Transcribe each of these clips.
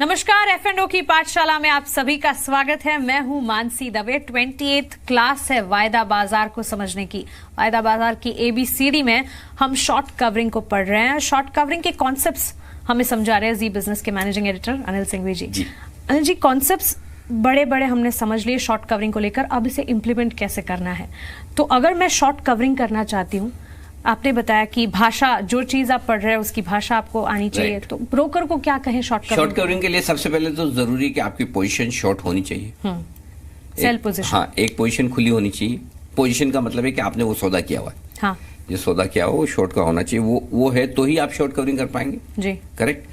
नमस्कार, F&O की पाठशाला में आप सभी का स्वागत है। मैं हूं मानसी दवे। 28th क्लास है वायदा बाजार को समझने की। वायदा बाजार की ABCD में हम शॉर्ट कवरिंग को पढ़ रहे हैं। शॉर्ट कवरिंग के कॉन्सेप्ट्स हमें समझा रहे हैं जी बिजनेस के मैनेजिंग एडिटर अनिल सिंघवी जी। अनिल जी, कॉन्सेप्ट्स बड़े बड़े हमने समझ लिए शॉर्ट कवरिंग को लेकर, अब इसे इम्प्लीमेंट कैसे करना है। तो अगर मैं शॉर्ट कवरिंग करना चाहती हूँ, आपने बताया कि भाषा, जो चीज आप पढ़ रहे हैं उसकी भाषा आपको आनी चाहिए, तो ब्रोकर को क्या कहें शॉर्ट कवरिंग के लिए सबसे पहले तो जरूरी है कि आपकी पोजीशन शॉर्ट होनी चाहिए। सेल पोजीशन, हाँ, एक पोजीशन खुली होनी चाहिए। पोजीशन का मतलब है कि आपने वो सौदा किया हुआ है। हाँ, जो सौदा किया हुआ वो शॉर्ट का होना चाहिए। वो है तो ही आप शॉर्ट कवरिंग कर पाएंगे जी। करेक्ट।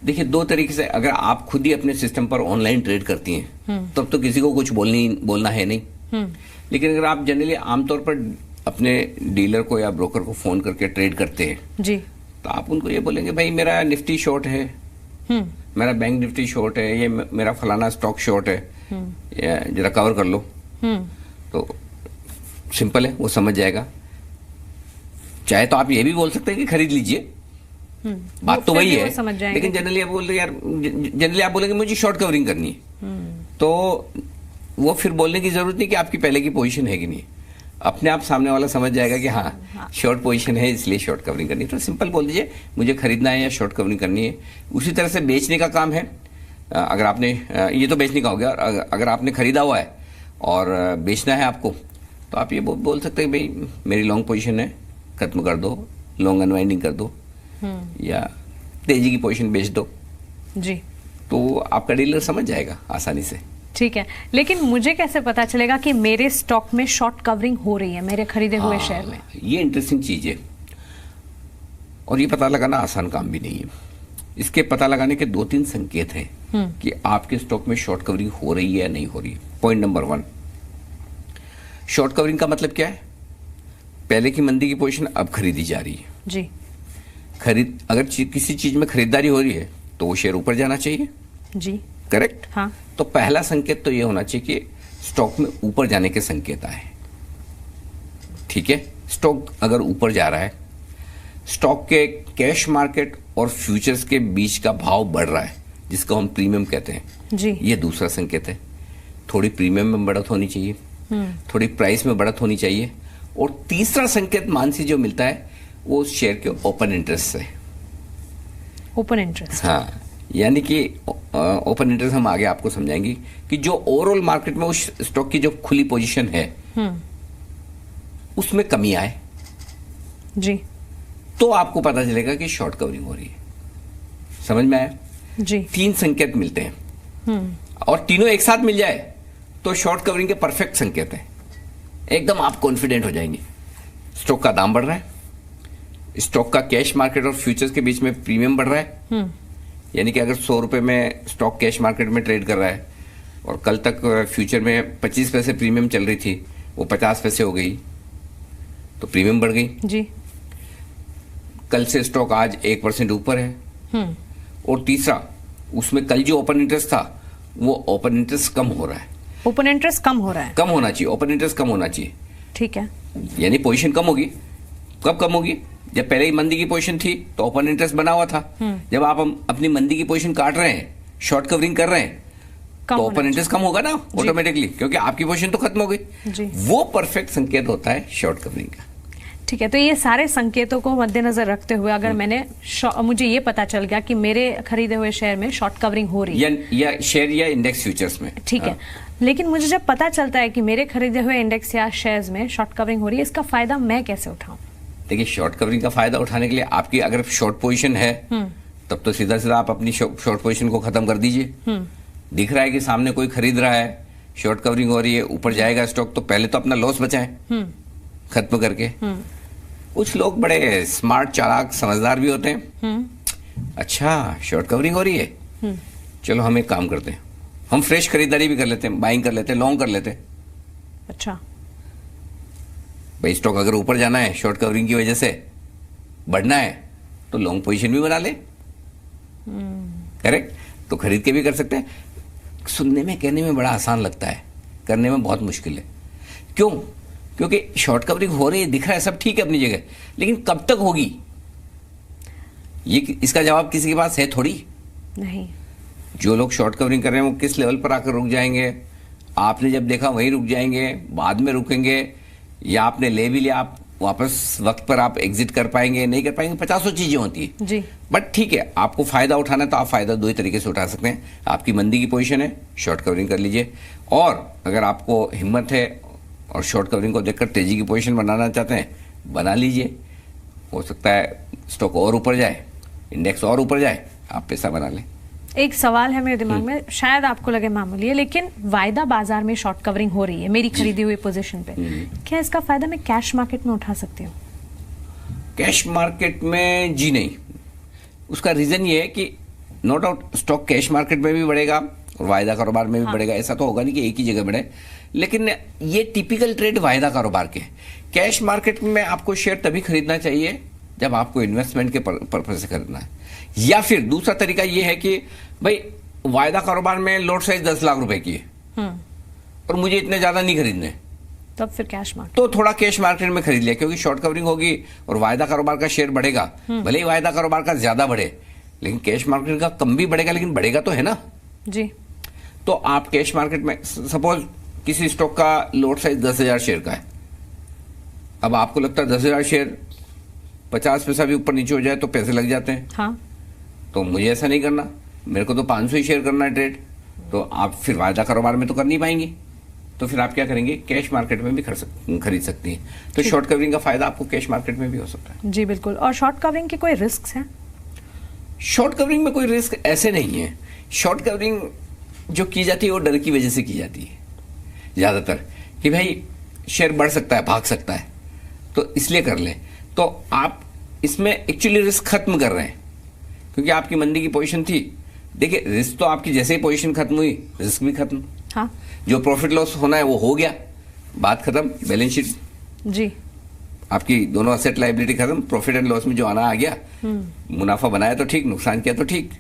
देखिए, दो तरीके से, अगर आप खुद ही अपने सिस्टम पर ऑनलाइन ट्रेड करती हैं तब तो किसी को कुछ बोलना है नहीं। लेकिन अगर आप जनरली आमतौर पर अपने डीलर को या ब्रोकर को फोन करके ट्रेड करते हैं जी, तो आप उनको ये बोलेंगे, भाई मेरा निफ्टी शॉर्ट है, मेरा बैंक निफ्टी शॉर्ट है, ये मेरा फलाना स्टॉक शॉर्ट है, जरा कवर कर लो। तो सिंपल है, वो समझ जाएगा। चाहे तो आप ये भी बोल सकते हैं कि खरीद लीजिए, बात तो वही है। लेकिन जनरली आप बोल रहे यार, जनरली आप बोलेंगे मुझे शॉर्ट कवरिंग करनी है, तो वो फिर बोलने की जरूरत नहीं कि आपकी पहले की पोजीशन है कि नहीं। अपने आप सामने वाला समझ जाएगा कि हाँ शॉर्ट पोजीशन है, इसलिए शॉर्ट कवरिंग करनी है। तो सिंपल बोल दीजिए मुझे खरीदना है या शॉर्ट कवरिंग करनी है। उसी तरह से बेचने का काम है। अगर आपने, ये तो बेचने का हो गया, अगर आपने खरीदा हुआ है और बेचना है आपको, तो आप ये बोल सकते हैं, भाई मेरी लॉन्ग पोजीशन है, खत्म कर दो, लॉन्ग अनवाइंडिंग कर दो, या तेजी की पोजीशन बेच दो जी। तो आपका डीलर समझ जाएगा आसानी से। ठीक है, लेकिन मुझे कैसे पता चलेगा कि मेरे स्टॉक में शॉर्ट कवरिंग हो रही है, मेरे खरीदे हुए शेयर में? ये इंटरेस्टिंग चीज है और ये पता लगाना आसान काम भी नहीं है। इसके पता लगाने के 2-3 संकेत हैं कि आपके स्टॉक में शॉर्ट कवरिंग हो रही है या नहीं हो रही है। पॉइंट नंबर 1, शॉर्ट कवरिंग का मतलब क्या है? पहले की मंदी की पोजीशन अब खरीदी जा रही है जी। अगर किसी चीज में खरीदारी हो रही है तो वो शेयर ऊपर जाना चाहिए जी, करेक्ट। हाँ। तो पहला संकेत तो ये होना चाहिए कि स्टॉक में ऊपर जाने के संकेत आए। ठीक है, स्टॉक अगर ऊपर जा रहा है, स्टॉक के कैश मार्केट और फ्यूचर्स के बीच का भाव बढ़ रहा है, जिसको हम प्रीमियम कहते हैं जी, ये दूसरा संकेत है। थोड़ी प्रीमियम में बढ़त होनी चाहिए, थोड़ी प्राइस में बढ़त होनी चाहिए। और तीसरा संकेत मानसी जो मिलता है वो शेयर के ओपन इंटरेस्ट से। ओपन इंटरेस्ट, हाँ, यानी कि ओपन इंटरेस्ट हम आगे आपको समझाएंगे कि जो ओवरऑल मार्केट में उस स्टॉक की जो खुली पोजीशन है उसमें कमी आए जी, तो आपको पता चलेगा कि शॉर्ट कवरिंग हो रही है। समझ में आया जी। 3 संकेत मिलते हैं और तीनों एक साथ मिल जाए तो शॉर्ट कवरिंग के परफेक्ट संकेत है। एकदम आप कॉन्फिडेंट हो जाएंगे। स्टॉक का दाम बढ़ रहा है, स्टॉक का कैश मार्केट और फ्यूचर्स के बीच में प्रीमियम बढ़ रहा है, यानी कि अगर 100 रुपए में स्टॉक कैश मार्केट में ट्रेड कर रहा है और कल तक फ्यूचर में 25 पैसे प्रीमियम चल रही थी, वो 50 पैसे हो गई तो प्रीमियम बढ़ गई जी। कल से स्टॉक आज 1% ऊपर है। और तीसरा, उसमें कल जो ओपन इंटरेस्ट था वो ओपन इंटरेस्ट कम हो रहा है। ओपन इंटरेस्ट कम हो रहा है, कम होना चाहिए, ओपन इंटरेस्ट कम होना चाहिए। ठीक है, यानी पोजीशन कम होगी। कब कम होगी? जब पहले ही मंदी की पोजीशन थी तो ओपन इंटरेस्ट बना हुआ था। जब आप अपनी मंदी की पोजीशन काट रहे हैं, शॉर्ट कवरिंग कर रहे हैं, तो ओपन इंटरेस्ट कम होगा ना ऑटोमेटिकली, क्योंकि आपकी पोजीशन तो खत्म हो गई। वो परफेक्ट संकेत होता है शॉर्ट कवरिंग का। ठीक है, तो ये सारे संकेतों को मद्देनजर रखते हुए अगर मुझे ये पता चल गया कि मेरे खरीदे हुए शेयर में शॉर्ट कवरिंग हो रही है या शेयर या इंडेक्स फ्यूचर्स में, ठीक है, लेकिन मुझे जब पता चलता है कि मेरे खरीदे हुए इंडेक्स या शेयर्स में शॉर्ट कवरिंग हो रही है, इसका फायदा मैं कैसे उठाऊं? देखिए, शॉर्ट कवरिंग का फायदा उठाने के लिए आपकी अगर शॉर्ट पोजीशन है तब तो सीधा सीधा आप अपनी शॉर्ट पोजीशन को खत्म कर दीजिए। दिख रहा है कि सामने कोई खरीद रहा है, शॉर्ट कवरिंग हो रही है, ऊपर जाएगा स्टॉक, तो पहले तो अपना लॉस बचाएं खत्म करके। कुछ लोग बड़े स्मार्ट, चालाक, समझदार भी होते हैं। अच्छा, शॉर्ट कवरिंग हो रही है, चलो हम एक काम करते हैं, हम फ्रेश खरीदारी भी कर लेते हैं, बाइंग कर लेते हैं, लॉन्ग कर लेते हैं। अच्छा, भाई स्टॉक अगर ऊपर जाना है, शॉर्ट कवरिंग की वजह से बढ़ना है, तो लॉन्ग पोजीशन भी बना ले। करेक्ट, तो खरीद के भी कर सकते हैं। सुनने में, कहने में बड़ा आसान लगता है, करने में बहुत मुश्किल है। क्यों? क्योंकि शॉर्ट कवरिंग हो रही है, दिख रहा है, सब ठीक है अपनी जगह, लेकिन कब तक होगी ये इसका जवाब किसी के पास है थोड़ी नहीं। जो लोग शॉर्ट कवरिंग कर रहे हैं वो किस लेवल पर आकर रुक जाएंगे, आपने जब देखा वहीं रुक जाएंगे, बाद में रुकेंगे, या आपने ले भी लिया, आप वापस वक्त पर आप एग्जिट कर पाएंगे, नहीं कर पाएंगे, 50 चीजें होती है जी। बट ठीक है, आपको फायदा उठाना है तो आप फायदा दो ही तरीके से उठा सकते हैं। आपकी मंदी की पोजीशन है, शॉर्ट कवरिंग कर लीजिए, और अगर आपको हिम्मत है और शॉर्ट कवरिंग को देखकर तेजी की पोजीशन बनाना चाहते हैं, बना लीजिए। हो सकता है स्टॉक और ऊपर जाए, इंडेक्स और ऊपर जाए, आप पैसा बना लें। एक सवाल है मेरे दिमाग में, शायद आपको लगे मामूली है, लेकिन वायदा बाजार में शॉर्ट कवरिंग हो रही है मेरी खरीदी हुई पोजीशन पे, क्या इसका फायदा मैं कैश मार्केट में उठा सकती हूँ? कैश मार्केट में जी नहीं। उसका रीजन ये है कि no doubt stock cash market में भी बढ़ेगा और वायदा कारोबार में भी बढ़ेगा, ऐसा तो होगा नहीं कि एक ही जगह बढ़े, लेकिन ये टिपिकल ट्रेड वायदा कारोबार के। कैश मार्केट में आपको शेयर तभी खरीदना चाहिए जब आपको इन्वेस्टमेंट के पर्पज से खरीदना है, या फिर दूसरा तरीका ये है कि भाई वायदा कारोबार में लॉट साइज 10 लाख रुपए की है और मुझे इतने ज्यादा नहीं खरीदने, तब फिर कैश मार्केट, तो थोड़ा कैश मार्केट में खरीद लिया, क्योंकि शॉर्ट कवरिंग होगी और वायदा कारोबार का शेयर बढ़ेगा। भले ही वायदा कारोबार का ज्यादा बढ़े, लेकिन कैश मार्केट का कम भी बढ़ेगा, लेकिन बढ़ेगा तो है ना जी। तो आप कैश मार्केट में सपोज किसी स्टॉक का लॉट साइज 10,000 शेयर का है, अब आपको लगता है 10,000 शेयर 50 पैसा भी ऊपर नीचे हो जाए तो पैसे लग जाते हैं। हाँ, तो मुझे ऐसा नहीं करना, मेरे को तो 500 ही शेयर करना है ट्रेड, तो आप फिर वायदा कारोबार में तो कर नहीं पाएंगे, तो फिर आप क्या करेंगे, कैश मार्केट में भी खरीद सकती हैं। तो शॉर्ट कवरिंग का फायदा आपको कैश मार्केट में भी हो सकता है। जी बिल्कुल। और शॉर्ट कवरिंग के कोई रिस्क हैं? शॉर्ट कवरिंग में कोई रिस्क ऐसे नहीं है। शॉर्ट कवरिंग जो की जाती है वो डर की वजह से की जाती है ज्यादातर, कि भाई शेयर बढ़ सकता है, भाग सकता है, तो इसलिए कर लें। तो आप इसमें एक्चुअली रिस्क खत्म कर रहे हैं, क्योंकि आपकी मंदी की पोजीशन थी। देखिए, रिस्क तो आपकी जैसे ही पोजीशन खत्म हुई, रिस्क भी खत्म। हाँ, जो प्रॉफिट लॉस होना है वो हो गया, बात खत्म, बैलेंस शीट जी, आपकी दोनों असेट लायबिलिटी खत्म, प्रॉफिट एंड लॉस में जो आना आ गया, मुनाफा बनाया तो ठीक, नुकसान किया तो ठीक।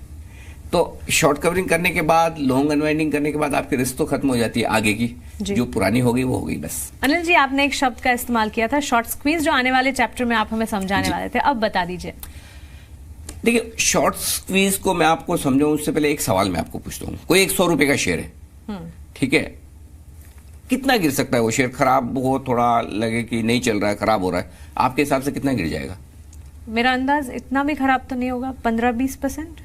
तो शॉर्ट कवरिंग करने के बाद, लॉन्ग अनवाइंडिंग करने के बाद आपकी रिस्क तो खत्म हो जाती है, आगे की जो पुरानी हो गई वो हो गई बस। अनिल जी, आपने एक शब्द का इस्तेमाल किया था शॉर्ट स्क्वीज, जो आने वाले चैप्टर में आप हमें समझाने वाले थे, अब बता दीजिए। देखिए, शॉर्ट स्क्वीज को मैं आपको समझाऊं उससे पहले एक सवाल मैं आपको पूछता हूँ। कोई 100 रुपए का शेयर है, ठीक है, कितना गिर सकता है वो शेयर? खराब हो, थोड़ा लगे कि नहीं चल रहा है, खराब हो रहा है, आपके हिसाब से कितना गिर जाएगा? मेरा अंदाज इतना भी खराब तो नहीं होगा, 15-20%,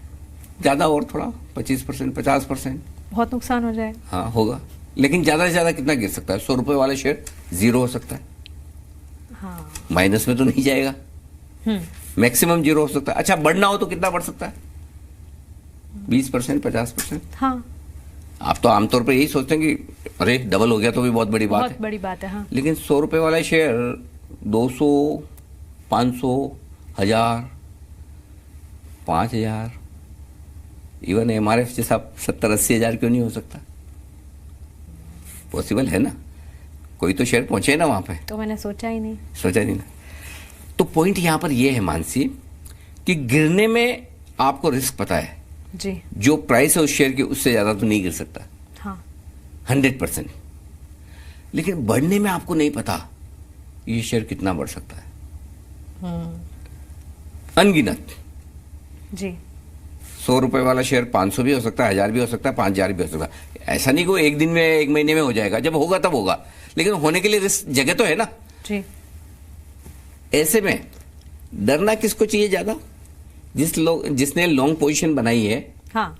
ज्यादा और थोड़ा 25%, 50%, बहुत नुकसान हो जाएगा। हाँ होगा, लेकिन ज्यादा से ज्यादा कितना गिर सकता है? 100 रुपए वाले शेयर 0 हो सकता है, हाँ, माइनस में तो नहीं जाएगा, मैक्सिमम 0 हो सकता है। अच्छा, बढ़ना हो तो कितना बढ़ सकता है? 20%, 50%। हाँ, आप तो आमतौर पर यही सोचते हैं कि अरे डबल हो गया तो भी बहुत बड़ी बात है, बहुत बड़ी बात है। हाँ, लेकिन 100 रुपए वाला शेयर 200, 500, 1000, 5000, इवन MRF जैसा 70-80 हजार क्यों नहीं हो सकता? पॉसिबल है ना, कोई तो शेयर पहुंचे ना वहां पे। तो मैंने सोचा ही नहीं। सोचा नहीं ना। तो पॉइंट यहां पर यह है मानसी, कि गिरने में आपको रिस्क पता है जी, जो प्राइस है उस शेयर की उससे ज्यादा तो नहीं गिर सकता, हाँ, 100%। लेकिन बढ़ने में आपको नहीं पता ये शेयर कितना बढ़ सकता है, अनगिनत। जी, 100 रुपए वाला शेयर 500 भी हो सकता है, 1000 भी हो सकता है, 5000 भी हो सकता है। ऐसा नहीं कि एक दिन में, एक महीने में हो जाएगा, जब होगा तब होगा, लेकिन होने के लिए रिस्क जगह तो है ना। जी, ऐसे में डरना किसको चाहिए ज्यादा? जिसने लॉन्ग पोजीशन बनाई है, हाँ,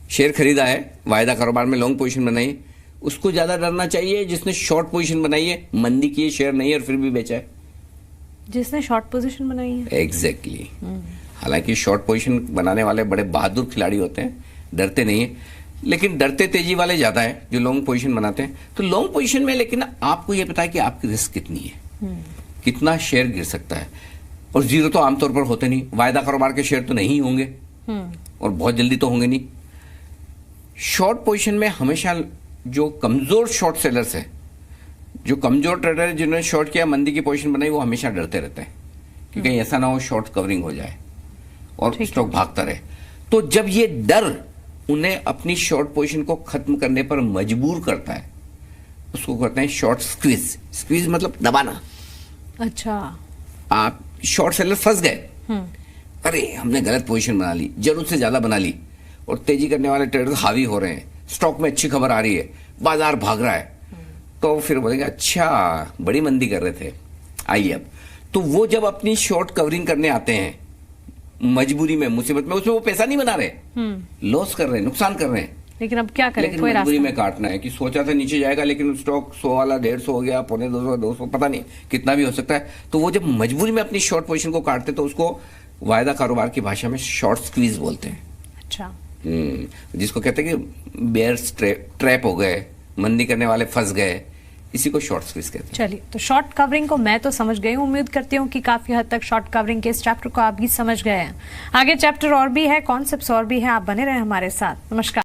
शेयर खरीदा है, वायदा कारोबार में लॉन्ग पोजीशन बनाई है, उसको ज्यादा डरना चाहिए जिसने शॉर्ट पोजीशन बनाई है, मंदी की शेयर नहीं है और फिर भी बेचा है? जिसने शॉर्ट पोजीशन बनाई है। एग्जैक्टली। हालांकि शॉर्ट पोजीशन बनाने वाले बड़े बहादुर खिलाड़ी होते हैं, डरते नहीं है, लेकिन डरते तेजी वाले ज्यादा है जो लॉन्ग पोजीशन बनाते हैं। तो लॉन्ग पोजीशन में लेकिन आपको यह पता है कि आपकी रिस्क कितनी है, कितना शेयर गिर सकता है, और 0 तो आमतौर पर होते नहीं, वायदा कारोबार के शेयर तो नहीं होंगे और बहुत जल्दी तो होंगे नहीं। शॉर्ट पोजीशन में हमेशा जो कमजोर शॉर्ट सेलर्स है, जो कमजोर ट्रेडर है, जिन्होंने शॉर्ट किया, मंदी की पोजीशन बनाई, वो हमेशा डरते रहते हैं कि कहीं ऐसा ना हो शॉर्ट कवरिंग हो जाए और स्टॉक भागता रहे। तो जब ये डर उन्हें अपनी शॉर्ट पोजीशन को खत्म करने पर मजबूर करता है, उसको कहते हैं शॉर्ट स्क्वीज। स्क्वीज मतलब दबाना। अच्छा, आप शॉर्ट सेलर फंस गए, अरे हमने गलत पोजीशन बना ली, जरूरत से ज्यादा बना ली, और तेजी करने वाले ट्रेडर्स हावी हो रहे हैं, स्टॉक में अच्छी खबर आ रही है, बाजार भाग रहा है, तो फिर बोलेंगे अच्छा बड़ी मंदी कर रहे थे, आइए अब। तो वो जब अपनी शॉर्ट कवरिंग करने आते हैं मजबूरी में, मुसीबत में, उसमें वो पैसा नहीं बना रहे, लॉस कर रहे हैं, नुकसान कर रहे हैं, लेकिन अब क्या करें, लेकिन कोई मजबूरी रास्ता में काटना है कि सोचा था नीचे जाएगा, लेकिन स्टॉक 100 वाला 150 हो गया, 125 200 पता नहीं कितना भी हो सकता है। तो वो जब मजबूरी में अपनी शॉर्ट पोजीशन को काटते तो उसको वायदा कारोबार की भाषा में शॉर्ट स्क्वीज बोलते हैं। अच्छा, जिसको कहते हैं कि बेयर्स ट्रैप हो गए, मंदी करने वाले फंस गए, इसी को शॉर्ट स्क्वीज कहते हैं। चलिए, तो शॉर्ट कवरिंग को मैं तो समझ गई हूँ, उम्मीद करती हूँ कि काफी हद तक शॉर्ट कवरिंग के इस चैप्टर को आप भी समझ गए हैं। आगे चैप्टर और भी है, कॉन्सेप्ट्स और भी है, आप बने रहे हमारे साथ। नमस्कार।